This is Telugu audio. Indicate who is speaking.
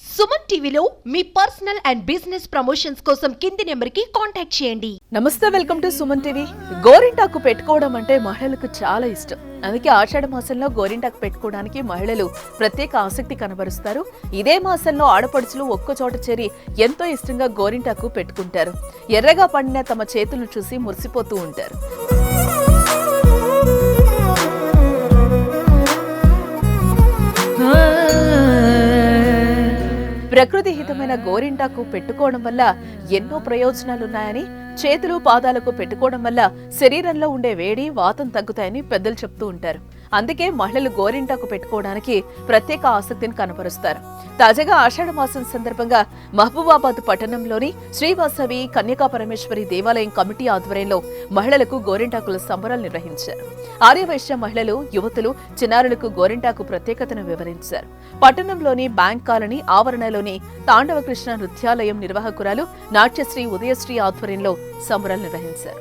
Speaker 1: సుమన్ టీవీలో మీ పర్సనల్ అండ్ బిజినెస్ ప్రమోషన్స్ కోసం కింది నెంబర్కి కాంటాక్ట్ చేయండి.
Speaker 2: నమస్తే, వెల్కమ్ టు సుమన్ టీవీ. గోరింటాకు పెట్టుకోవడం అంటే మహిళలకు చాలా ఇష్టం. అందుకే ఆషాఢ మాసంలో గోరింటాకు పెట్టుకోవడానికి మహిళలు ప్రత్యేక ఆసక్తి కనబరుస్తారు. ఇదే మాసంలో ఆడపడుచులు ఒక్కచోట చేరి ఎంతో ఇష్టంగా గోరింటాకు పెట్టుకుంటారు. ఎర్రగా పండిన తమ చేతులను చూసి మురిసిపోతూ ఉంటారు. ప్రకృతి హితమైన గోరింటాకు పెట్టుకోవడం వల్ల ఎన్నో ప్రయోజనాలున్నాయని, చేతులు పాదాలకు పెట్టుకోవడం వల్ల శరీరంలో ఉండే వేడి, వాతం తగ్గుతాయని పెద్దలు చెప్తూ ఉంటారు. అందుకే మహిళలు గోరింటాకు పెట్టుకోవడానికి ప్రత్యేక ఆసక్తిని కనపరుస్తారు. తాజాగా ఆషాఢ మాసం సందర్భంగా మహబూబాబాద్ పట్టణంలోని శ్రీవాసవి కన్యకా పరమేశ్వరి దేవాలయం కమిటీ ఆధ్వర్యంలో మహిళలకు గోరింటాకుల సంబరాలు నిర్వహించారు. ఆర్యవైశ్య మహిళలు, యువతులు, చిన్నారులకు గోరింటాకు ప్రత్యేకతను వివరించారు. పట్టణంలోని బ్యాంక్ కాలనీ ఆవరణలోని తాండవ కృష్ణ నృత్యాలయం నిర్వాహకురాలు నాట్యశ్రీ ఉదయశ్రీ ఆధ్వర్యంలో సంబరాలు నిర్వహించారు.